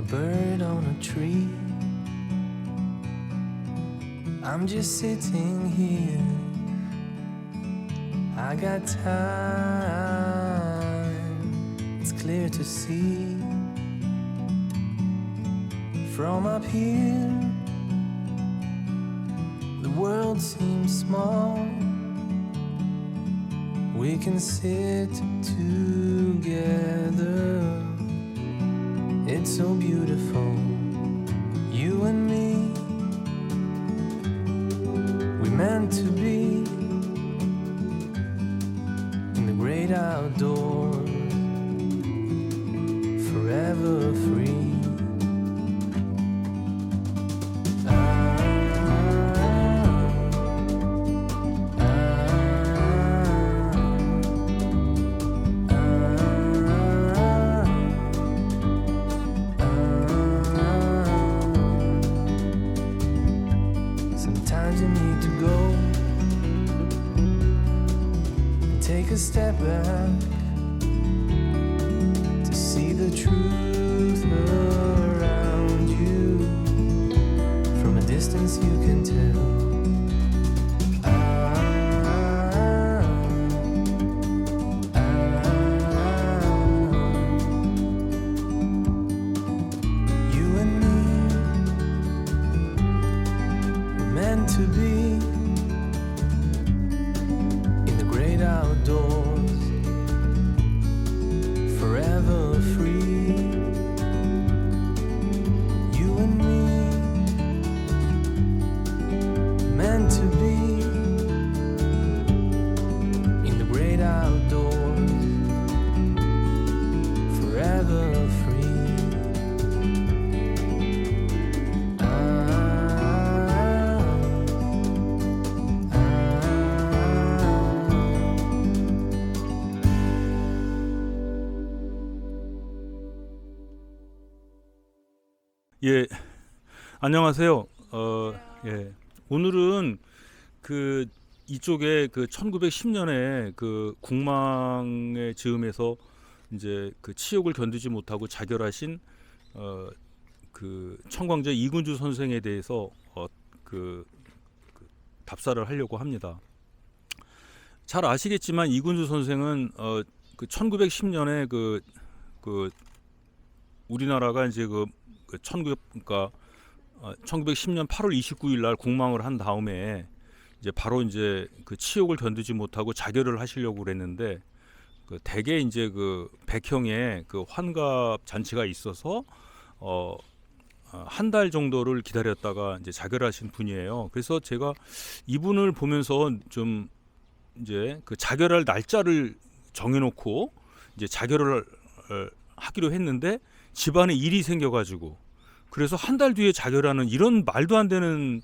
a bird on a tree. I'm just sitting here. I got time. It's clear to see. From up here, the world seems small. We can sit together. It's so beautiful, you and me. We meant to be in the great outdoors, forever free. Sometimes you need to go and take a step back to see the truth around you. From a distance you can tell. You and me were meant to be in the great outdoors, forever free. You and me meant to be in the great outdoors, forever free. 예, 안녕하세요. 예, 오늘은 그 이쪽에 그 1910년에 그 국망의 즈음에서 이제 그 치욕을 견디지 못하고 자결하신 그 청광제 이군주 선생에 대해서 그 답사를 하려고 합니다. 잘 아시겠지만 이군주 선생은 그 1910년에 그 우리나라가 이제 그러니까 1910년 8월 29일 날 국망을 한 다음에 이제 바로 이제 그 치욕을 견디지 못하고 자결을 하시려고 그랬는데 그 대개 이제 그 백형의 그 환갑 잔치가 있어서 한 달 정도를 기다렸다가 이제 자결하신 분이에요. 그래서 제가 이분을 보면서 좀 이제 그 자결할 날짜를 정해놓고 이제 자결을 하기로 했는데 집안에 일이 생겨가지고 그래서 한 달 뒤에 자결하는 이런 말도 안 되는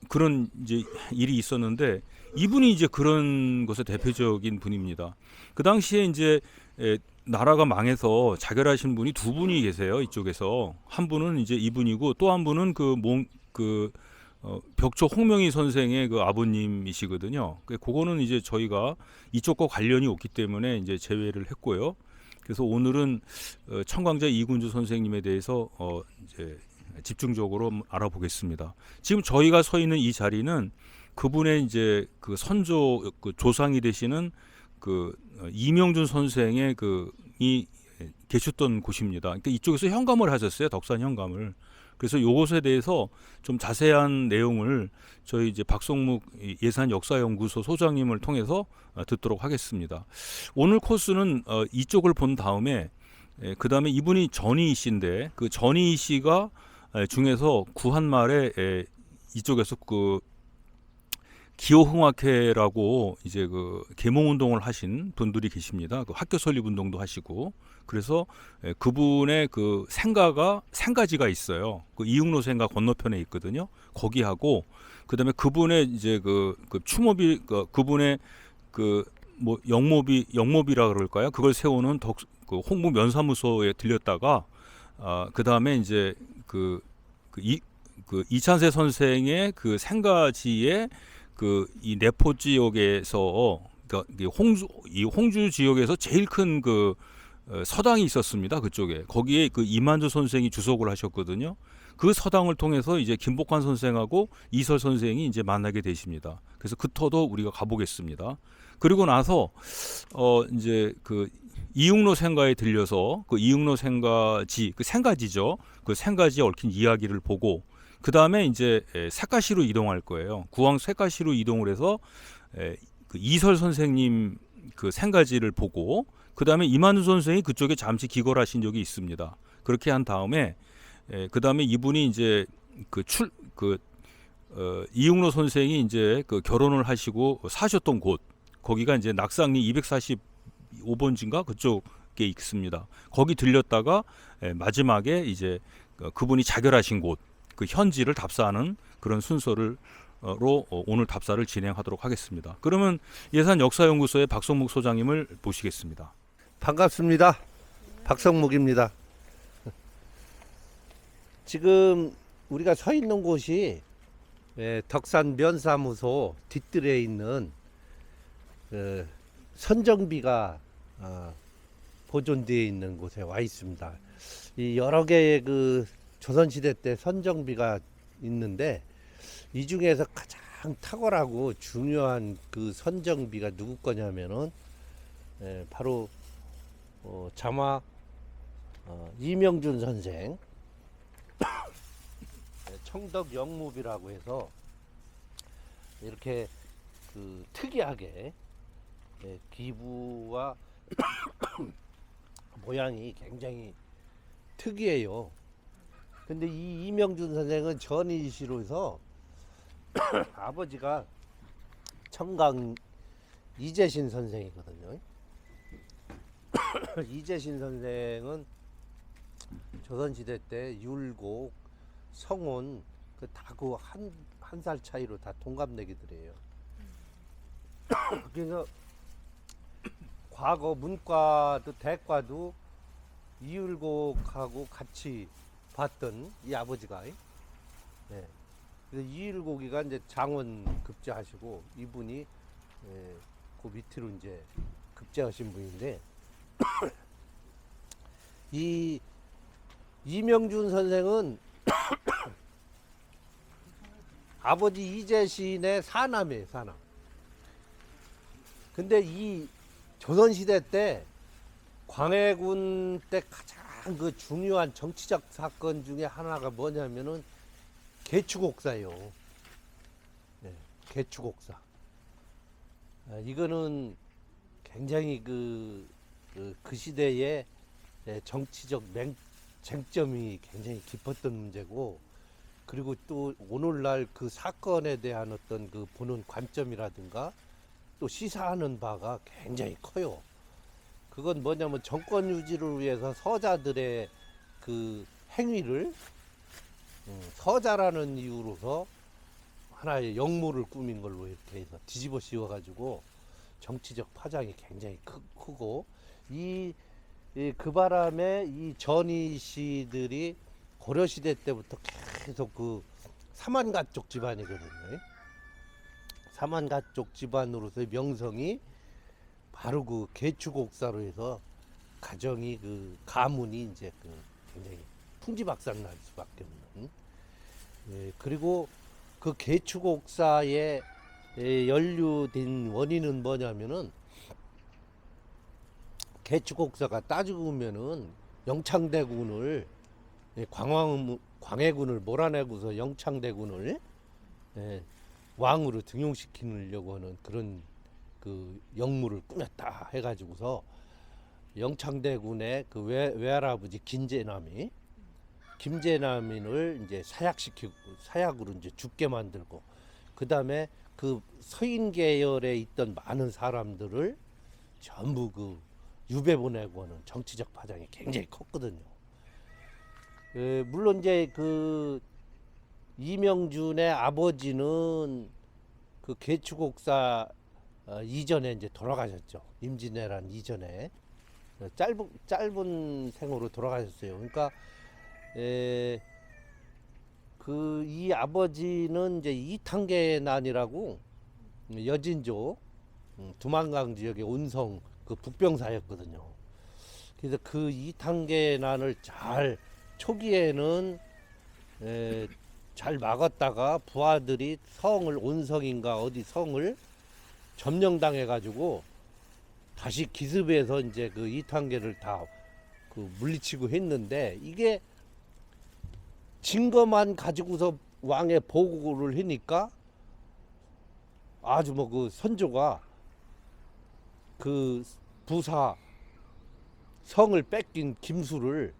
그런 이제 일이 있었는데 이분이 이제 그런 것의 대표적인 분입니다. 그 당시에 이제 나라가 망해서 자결하신 분이 두 분이 계세요. 이쪽에서 한 분은 이제 이분이고 또 한 분은 벽초 홍명희 선생의 그 아버님이시거든요. 그거는 이제 저희가 이쪽과 관련이 없기 때문에 이제 제외를 했고요. 그래서 오늘은 청광제 이군주 선생님에 대해서 이제 집중적으로 알아보겠습니다. 지금 저희가 서 있는 이 자리는 그분의 이제 그 선조 그 조상이 되시는 그 이명준 선생의 이 계셨던 곳입니다. 그러니까 이쪽에서 현감을 하셨어요. 덕산 현감을. 그래서 이것에 대해서 좀 자세한 내용을 저희 이제 박성묵 예산역사연구소 소장님을 통해서 듣도록 하겠습니다. 오늘 코스는 이쪽을 본 다음에 그 다음에 이분이 전희희 씨인데 그 전희희 씨가 중에서 구한말에 이쪽에서 그 기호흥학회라고 이제 그 계몽운동을 하신 분들이 계십니다. 그 학교 설립운동도 하시고 그래서 그분의 그 생가지가 있어요. 그 이육로 생가 건너편에 있거든요. 거기하고 그다음에 그분의 이제 그 추모비 그분의 그 뭐 영모비라 그럴까요? 그걸 세우는 그 홍보 면사무소에 들렸다가 그다음에 이제 그 이찬세 선생의 그 생가지에 이 내포 지역에서 그러니까 홍주 지역에서 제일 큰 서당이 있었습니다. 그쪽에 거기에 그 이만주 선생이 주석을 하셨거든요. 그 서당을 통해서 이제 김복환 선생하고 이설 선생이 이제 만나게 되십니다. 그래서 그 터도 우리가 가보겠습니다. 그리고 나서 이제 그 이육로 생가에 들려서 그 이육로 생가지 그 생가지죠. 그 생가지에 얽힌 이야기를 보고 그 다음에 이제 색가시로 이동할 거예요. 구황 색가시로 이동을 해서 그 이설 선생님 그 생가지를 보고 그 다음에 이만주 선생이 그쪽에 잠시 기거하신 적이 있습니다. 그렇게 한 다음에 그 다음에 이분이 이제 이육로 선생이 이제 그 결혼을 하시고 사셨던 곳 거기가 이제 낙상리 245번지인가 그쪽에 있습니다. 거기 들렸다가 마지막에 이제 그분이 자결하신 곳 그 현지를 답사하는 그런 순서로 오늘 답사를 진행하도록 하겠습니다. 그러면 예산역사연구소의 박성묵 소장님을 모시겠습니다. 반갑습니다. 박성묵입니다. 지금 우리가 서 있는 곳이 덕산 면사무소 뒷뜰에 있는 선정비가 보존되어 있는 곳에 와 있습니다. 이 여러 개의 그 조선시대 때 선정비가 있는데 이 중에서 가장 탁월하고 중요한 그 선정비가 누구 거냐면은 바로 자마 이명준 선생 청덕 영무비라고 해서 이렇게 그 특이하게 기부와 모양이 굉장히 특이해요. 근데 이 이명준 선생은 전이시로서 아버지가 청강 이재신 선생이거든요. 이재신 선생은 조선시대 때 율곡, 성온 다 그 한 살 차이로 다 동갑내기들이에요. 그래서 과거 문과도 대과도 이율곡하고 같이 봤던 이 아버지가, 네. 그래서 이율곡이가 이제 장원 급제하시고 이분이 그 밑으로 이제 급제하신 분인데 이 이명준 선생은 아버지 이재신의 사남이에요, 사남. 근데 이 조선시대 때 광해군 때 가장 그 중요한 정치적 사건 중에 하나가 뭐냐면은 개축옥사예요. 네, 개축옥사. 이거는 굉장히 그 시대의 정치적 쟁점이 굉장히 깊었던 문제고, 그리고 또 오늘날 그 사건에 대한 어떤 그 보는 관점이라든가 또 시사하는 바가 굉장히 커요. 그건 뭐냐면 정권 유지를 위해서 서자들의 그 행위를 서자라는 이유로서 하나의 역모를 꾸민 걸로 이렇게 해서 뒤집어 씌워 가지고 정치적 파장이 굉장히 크고 그 바람에 이 전이시들이 고려시대 때부터 계속 그 사만가족 집안이거든요. 사만가족 집안으로서의 명성이 바로 그 개축옥사로 해서 가정이 그 가문이 이제 그 굉장히 풍지박산 날 수밖에 없는. 그리고 그 개축옥사에 연루된 원인은 뭐냐면은 개축옥사가 따지고 보면은 영창대군을 광해군을 몰아내고서 영창대군을 왕으로 등용시키려고 하는 그런 그 역무를 꾸몄다 해가지고서 영창대군의 그 외할아버지 김제남인을 이제 사약으로 이제 죽게 만들고, 그 다음에 그 서인 계열에 있던 많은 사람들을 전부 그 유배 보내고 하는 정치적 파장이 굉장히 컸거든요. 물론 이제 그 이명준의 아버지는 그 개축옥사 이전에 이제 돌아가셨죠. 임진왜란 이전에 짧은 생으로 돌아가셨어요. 그러니까 그 이 아버지는 이제 이탕계난이라고 여진족 두만강 지역의 온성 그 북병사였거든요. 그래서 그 2단계난을 잘 초기에는 잘 막았다가 부하들이 성을 온성인가 어디 성을 점령당해 가지고 다시 기습해서 이제 그 2단계를 다 그 물리치고 했는데 이게 증거만 가지고서 왕에 보고를 하니까 아주 뭐 그 선조가 그 부사 성을 뺏긴 김수를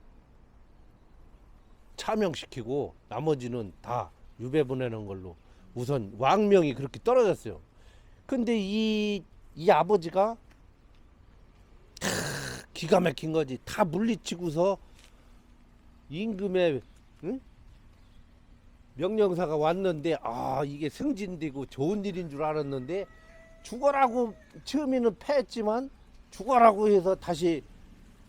차명시키고 나머지는 다 유배 보내는 걸로 우선 왕명이 그렇게 떨어졌어요. 근데 이 아버지가 기가 막힌 거지. 다 물리치고서 임금의 명령사가 왔는데 아 이게 승진되고 좋은 일인 줄 알았는데 죽어라고 처음에는 패했지만 죽어라고 해서 다시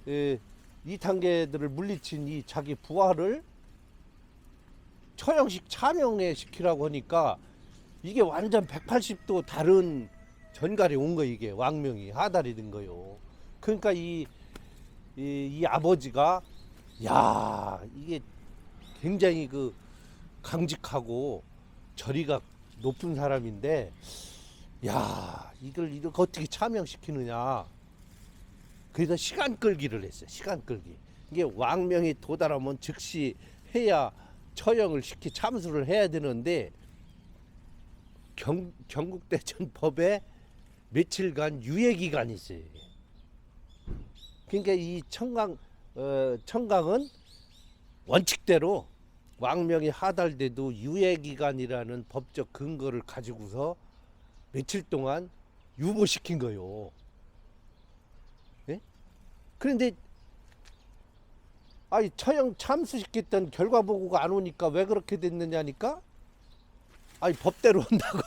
2단계들을 물리친 이 자기 부하를 처형식 차명에 시키라고 하니까 이게 완전 180도 다른 전갈이 온 거 이게 왕명이 하달이 된 거요. 그러니까 이 아버지가 야 이게 굉장히 그 강직하고 저리가 높은 사람인데 야 이걸 이렇게 어떻게 차명시키느냐. 그래서 시간 끌기를 했어요. 시간 끌기. 이게 왕명이 도달하면 즉시 해야 처형을 시키 참수를 해야 되는데 경국대전 법에 며칠간 유예 기간이 있어요. 그러니까 이 청강은 원칙대로 왕명이 하달돼도 유예 기간이라는 법적 근거를 가지고서 며칠 동안 유보시킨 거요. 예? 그런데 아니 처형 참수시켰던 결과 보고가 안 오니까 왜 그렇게 됐느냐니까 아니 법대로 온다고.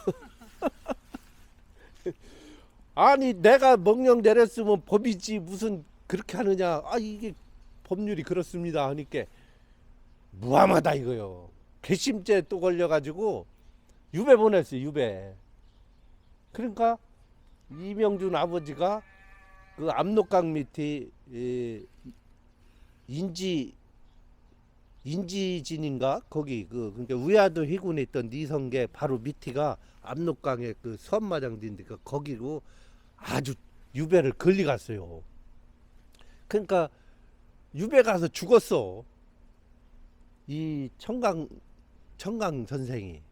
아니 내가 명령 내렸으면 법이지 무슨 그렇게 하느냐. 아 이게 법률이 그렇습니다 하니까 무함하다 이거요. 괘씸죄 또 걸려가지고 유배 보냈어요. 유배. 그러니까 이명준 아버지가 그 압록강 밑에 인지진인가 거기 그러니까 위화도 해군에 있던 니성계 바로 밑이가 압록강의 그 선마장지인데 거기고 아주 유배를 걸리 갔어요. 그러니까 유배 가서 죽었어. 이 청강 선생이.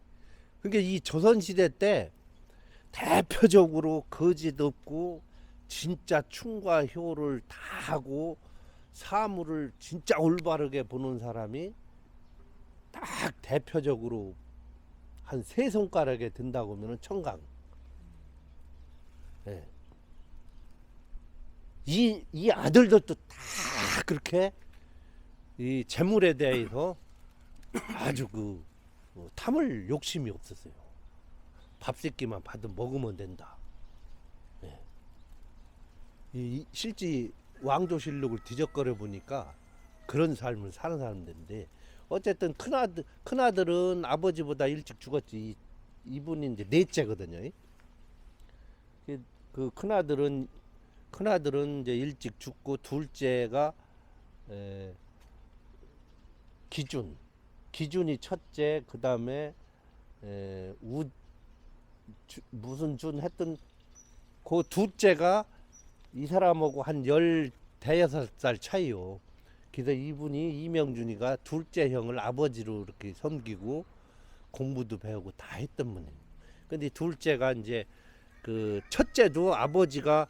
그러니까 이 조선시대 때 대표적으로 거짓 없고 진짜 충과 효를 다 하고 사물을 진짜 올바르게 보는 사람이 딱 대표적으로 한 세 손가락에 든다고 하면 청강. 예. 이 아들도 또 다 그렇게 이 재물에 대해서 아주 탐을 욕심이 없었어요. 밥 새끼만 받으면 먹으면 된다. 예. 이 실제 왕조실록을 뒤적거려 보니까 그런 삶을 사는 사람들인데 어쨌든 큰아들은 아버지보다 일찍 죽었지. 이분이 이제 넷째거든요. 그 큰아들은 이제 일찍 죽고 둘째가 기준이 첫째, 그 다음에 무슨 준 했던 그 둘째가 이 사람하고 한 15살 차이요. 그래서 이분이 이명준이가 둘째 형을 아버지로 이렇게 섬기고 공부도 배우고 다 했던 분이에요. 근데 둘째가 이제 그 첫째도 아버지가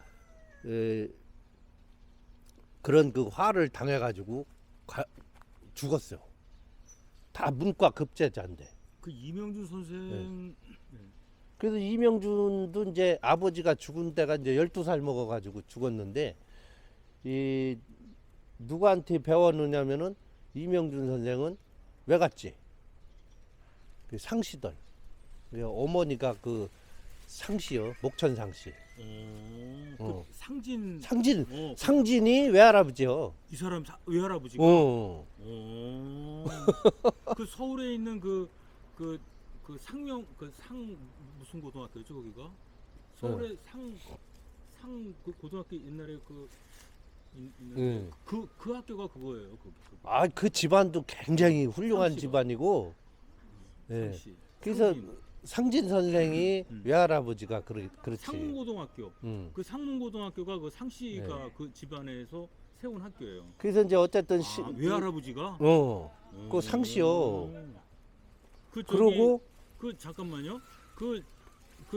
그런 그 화를 당해가지고 죽었어요. 다 문과 급제자인데. 그 이명준 선생 그래서 이명준도 이제 아버지가 죽은 때가 이제 12살 먹어가지고 죽었는데 이 누구한테 배웠느냐면은 이명준 선생은 왜 갔지? 그 상시들. 어머니가 그 상시요, 목천 상시. 그 상진 상진이 외할아버지요. 이 사람 외할아버지가. 그 서울에 있는 그 상명 상 무슨 고등학교죠 거기가? 서울에 상 그 고등학교 옛날에 그 예. 그 학교가 그거예요. 아, 그 집안도 굉장히 훌륭한 상씨가. 집안이고. 예. 상씨. 그래서 상진. 상진 선생이 외할아버지가 그렇지. 상문고등학교. 그 상문고등학교가 그 상씨가 네. 그 집안에서 세운 학교예요. 그래서 이제 어쨌든 외할아버지가. 그 상시요. 그 저기, 그러고 그 잠깐만요. 그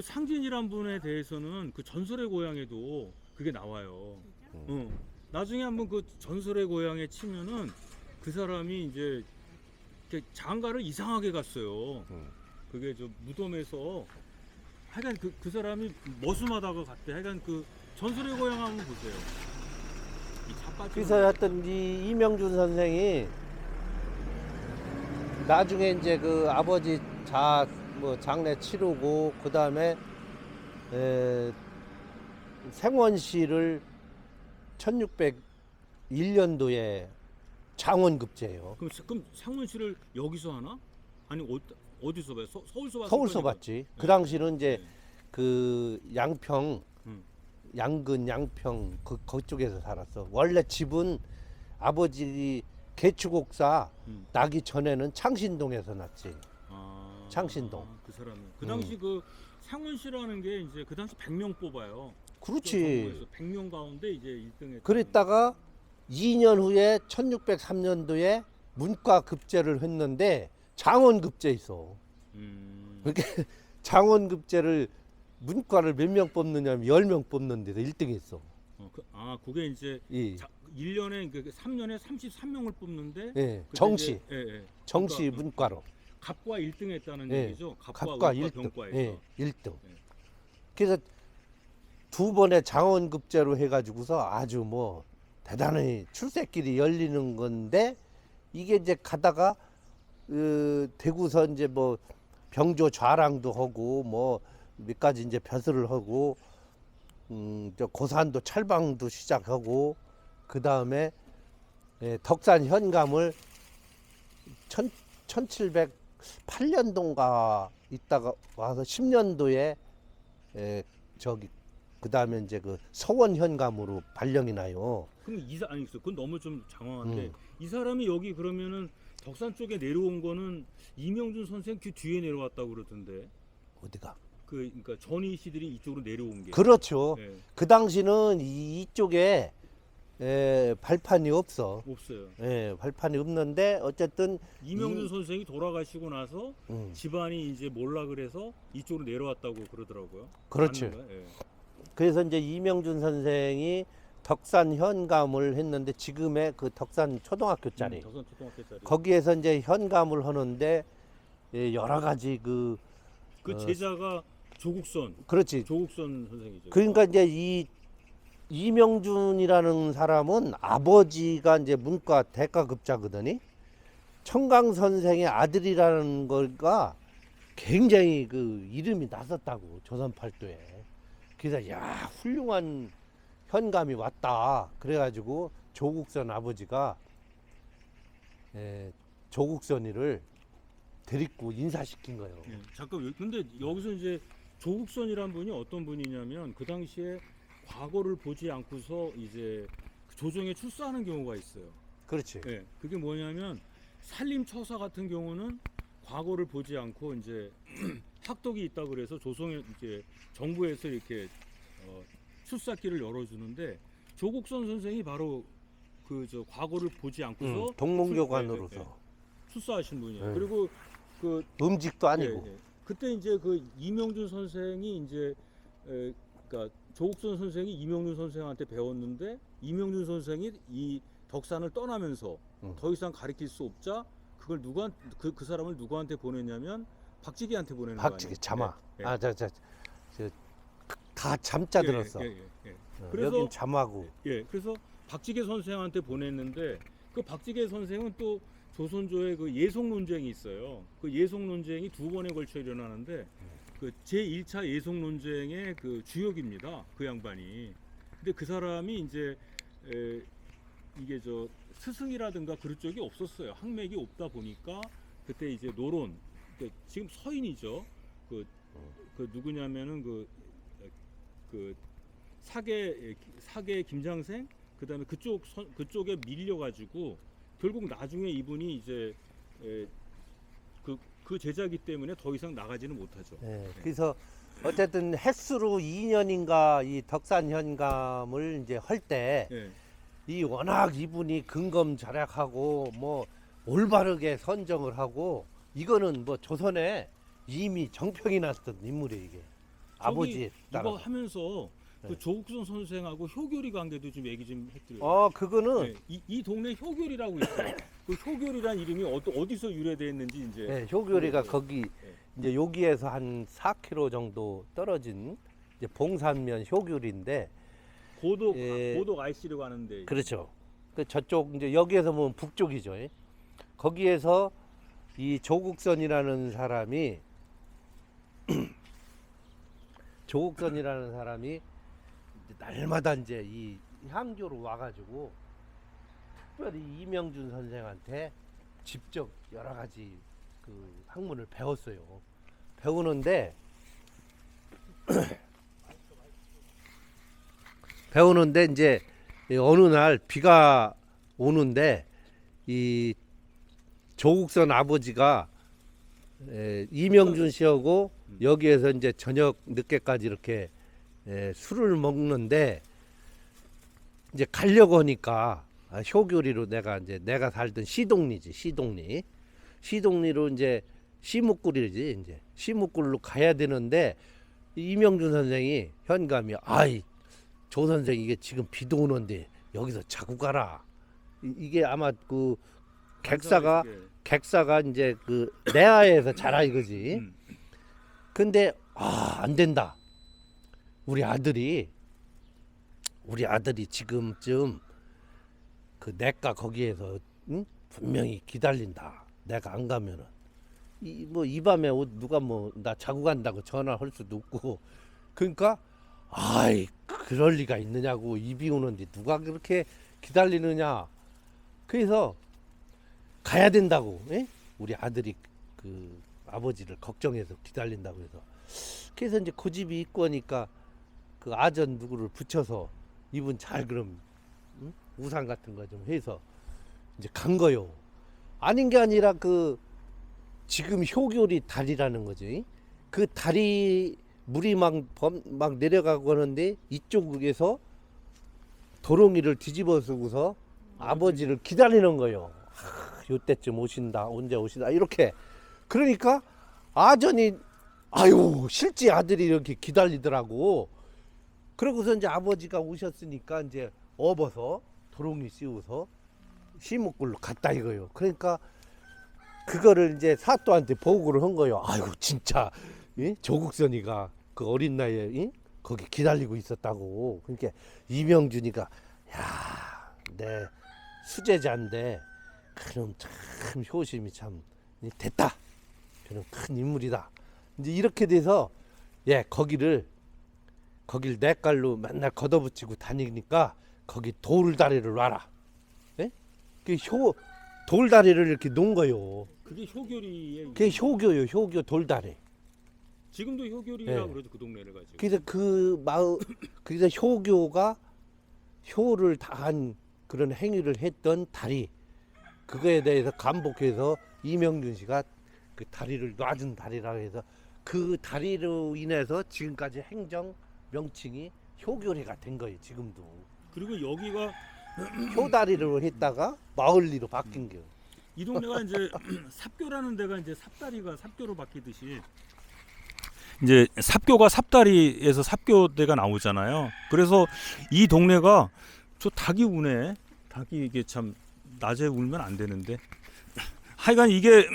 상진이란 분에 대해서는 그 전설의 고향에도 그게 나와요. 나중에 한번 그 전설의 고향에 치면은 그 사람이 이제 이렇게 장가를 이상하게 갔어요. 그게 저 무덤에서 하여간 그 사람이 머슴하다가 갔대. 하여간 그 전설의 고향 한번 보세요. 이 자빠진 그래서 하여튼 이 이명준 선생이 나중에 이제 그 아버지 장례 치르고 그 다음에 생원시를 1601년도에 장원급제예요. 그럼 상문시를 여기서 하나? 아니 어디서 봐요? 서울서 봤을 서울서 거니까. 봤지. 그 당시는 이제 네. 그 양평, 음. 양근, 양평 그쪽에서 살았어. 원래 집은 아버지 개축옥사 나기 전에는 창신동에서 났지. 창신동. 그 사람은 그 당시 그 상문시라는 게 이제 그 당시 100명 뽑아요. 그렇지. 100명 가운데 이제 1등에. 그랬다가 2년 후에 1603년도에 문과 급제를 했는데 장원급제 있어. 그렇게 장원급제를 문과를 몇 명 뽑느냐면 10명 뽑는데도 1등 했어. 그게 이제 예. 1년에 3년에 33명을 뽑는데 예. 그때 정시. 이제, 정시 그러니까 문과로. 갑과 1등 했다는 예. 얘기죠. 갑과 의과, 1등. 병과에서. 예. 1등. 예. 그래서 두 번의 장원급제로 해가지고서 아주 뭐 대단히 출세길이 열리는 건데 이게 이제 가다가 대구서 이제 뭐 병조 좌랑도 하고 뭐 몇 가지 이제 벼슬을 하고 저 고산도 찰방도 시작하고 그 다음에 덕산 현감을 1708년도인가 있다가 와서 10년도에 저기 그 다음에 이제 그 서원 현감으로 발령이 나요. 그럼 아니 그건 너무 좀 장황한데 이 사람이 여기 그러면은 덕산 쪽에 내려온 거는 이명준 선생 그 뒤에 내려왔다고 그러던데. 어디가? 그러니까 전희 씨들이 이쪽으로 내려온 게. 그렇죠. 예. 그 당시는 이쪽에 발판이 없어. 없어요. 발판이 없는데 어쨌든 이명준 선생이 돌아가시고 나서 집안이 이제 몰라 그래서 이쪽으로 내려왔다고 그러더라고요. 그렇죠. 맞는가요? 예. 그래서 이제 이명준 선생이 덕산 현감을 했는데 지금의 그 덕산 초등학교짜리 덕산 초등학교짜리. 거기에서 이제 현감을 하는데 여러 가지 그 제자가 조국선. 그렇지. 조국선 선생이죠. 그러니까 이제 이 이명준이라는 사람은 아버지가 이제 문과 대가급자거든요. 청강 선생의 아들이라는 거가 굉장히 그 이름이 났었다고 조선팔도에. 그래서 야 훌륭한 현감이 왔다. 그래가지고 조국선 아버지가 조국선이를 데리고 인사시킨 거예요. 예. 잠깐 근데 여기서 이제 조국선이란 분이 어떤 분이냐면 그 당시에 과거를 보지 않고서 이제 조정에 출사하는 경우가 있어요. 그렇지. 예. 그게 뭐냐면 산림처사 같은 경우는 과거를 보지 않고 이제 학덕이 있다 그래서 조선에 이제 정부에서 이렇게 출사길을 열어주는데 조국선 선생이 바로 그 저 과거를 보지 않고서 동문교관으로서 출사하신 분이에요. 네. 그리고 그 음직도 아니고. 예. 그때 이제 그 이명준 선생이 이제 그러니까 조국선 선생이 이명준 선생한테 배웠는데 이명준 선생이 이 덕산을 떠나면서 더 이상 가르칠 수 없자 그걸 그 사람을 누구한테 보냈냐면 박지기한테 보내는 거예요. 박지기 자마. 예. 다 잠자 들었어. 그래서 여긴 잠하고. 그래서 박지계 선생한테 보냈는데 그 박지계 선생은 또 조선조의 그 예속 논쟁이 있어요. 그 예속 논쟁이 두 번에 걸쳐 일어나는데 그 제1차 예속 논쟁의 그 주역입니다. 그 양반이. 근데 그 사람이 이제 이게 저 스승이라든가 그런 쪽이 없었어요. 학맥이 없다 보니까 그때 이제 노론 지금 서인이죠. 그 사계 김장생 그다음에 그쪽에 밀려가지고 결국 나중에 이분이 이제 그 제자기 때문에 더 이상 나가지는 못하죠. 예, 그래서 어쨌든 횟수로 2년인가 이 덕산 현감을 이제 할 때 이 예. 워낙 이분이 근검절약하고 뭐 올바르게 선정을 하고 이거는 뭐 조선에 이미 정평이 났던 인물이에요 이게. 아버지 이거 따라. 하면서 그 네. 조국선 선생하고 효교리 관계도 좀 얘기 좀 해드려요. 그거는 네, 이 동네 효교리라고 있어요. 그 효교리란 이름이 어디서 유래됐는지 이제 네, 효교리가 네. 거기 이제 여기에서 한 4km 정도 떨어진 이제 봉산면 효교리인데 고독 IC라고 하는데 그렇죠. 그 저쪽 이제 여기에서 보면 북쪽이죠. 예. 거기에서 이 조국선이라는 사람이 이제 날마다 이제 이 향교로 와가지고 특별히 이명준 선생한테 직접 여러 가지 그 학문을 배웠어요. 배우는데 이제 어느 날 비가 오는데 이 조국선 아버지가 이명준 씨하고 여기에서 이제 저녁 늦게까지 이렇게 술을 먹는데 이제 가려고 하니까 효교리로 내가 살던 시동리로 이제 시묵굴이지 이제 시묵굴로 가야 되는데 이명준 선생이 현감이 조 선생 이게 지금 비도 오는데 여기서 자고 가라. 이게 아마 그 객사가 이제 그 내하에서 자라 이거지. 근데 안 된다. 우리 아들이 지금쯤 그 내가 거기에서 분명히 기다린다. 내가 안 가면은 이 밤에 누가 나 자고 간다고 전화할 수도 없고 그러니까 그럴 리가 있느냐고 이 비 오는데 누가 그렇게 기다리느냐. 그래서 가야 된다고. 우리 아들이 그 아버지를 걱정해서 기다린다고 해서 그래서 이제 고집이 있고 하니까 그 아전 누구를 붙여서 이분 잘 그럼 우산 같은 거 좀 해서 이제 간 거요. 아닌 게 아니라 그 지금 효교리 다리라는 거지. 그 다리 물이 막 내려가고 하는데 이쪽에서 도롱이를 뒤집어 쓰고서 아버지를 기다리는 거요. 요때쯤 오신다, 언제 오신다 이렇게. 그러니까 아전이 실제 아들이 이렇게 기다리더라고. 그러고서 이제 아버지가 오셨으니까 이제 업어서 도롱이 씌워서 시묵굴로 갔다 이거요. 그러니까 그거를 이제 사또한테 보고를 한 거요. 진짜 조국선이가 그 어린 나이에 거기 기다리고 있었다고. 그러니까 이명준이가 내 수제자인데 그럼 참 효심이 참 됐다. 그럼 큰 인물이다. 이제 이렇게 돼서 거길 내 깔로 맨날 걷어붙이고 다니니까 거기 돌다리를 놔라. 그 돌다리를 이렇게 놓은 거요. 그게 효교리의 그게 효교요. 효교 돌다리. 지금도 효교리라고 그러죠. 그 동네를 가지고. 그래서 그 마을 그래서 효교가 효를 다한 그런 행위를 했던 다리. 그거에 대해서 감복해서 이명준 씨가 그 다리를 놔준 다리라고 해서 그 다리로 인해서 지금까지 행정 명칭이 효교리가 된 거예요. 지금도. 그리고 여기가 효다리로 했다가 마을리로 바뀐 거예요. 이 동네가 이제 삽교라는 데가 이제 삽다리가 삽교로 바뀌듯이 이제 삽교가 삽다리에서 삽교대가 나오잖아요. 그래서 이 동네가 저 닭이 우네. 닭이 이게 참 낮에 울면 안 되는데. 하여간 이게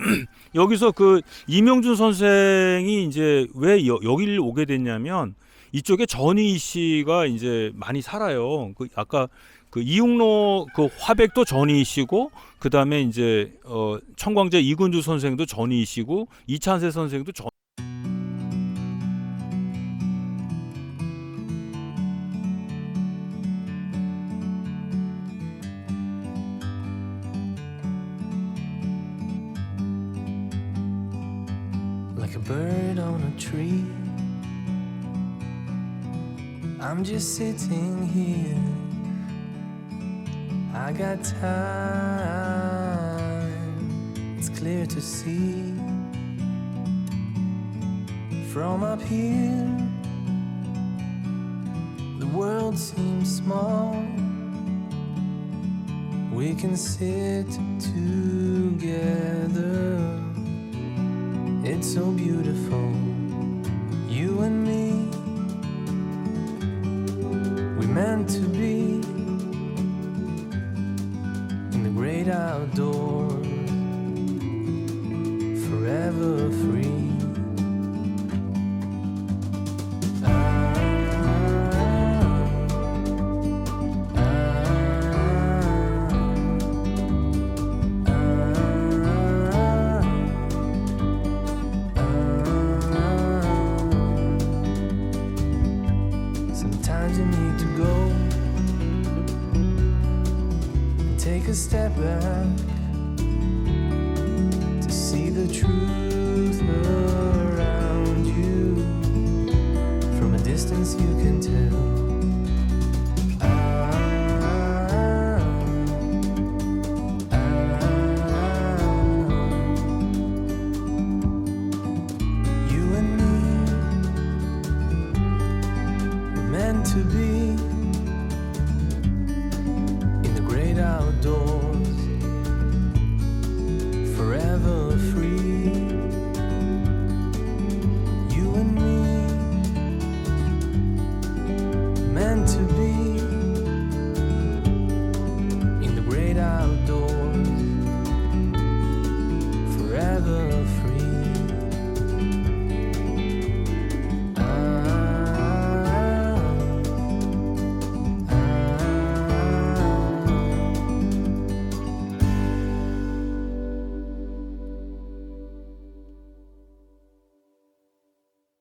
여기서 그 이명준 선생이 이제 왜 여기를 오게 됐냐면 이쪽에 전희 씨가 이제 많이 살아요. 그 아까 그 이육로 그 화백도 전희 씨고 그다음에 이제 청광제 이군주 선생도 전희 씨고 이찬세 선생도 전 Like a bird on a tree, I'm just sitting here I got time, it's clear to see. From up here, the world seems small. We can sit together. It's so beautiful, you and me. We meant to be in the great outdoors, forever free. Sometimes you need to go and take a step back to see the truth.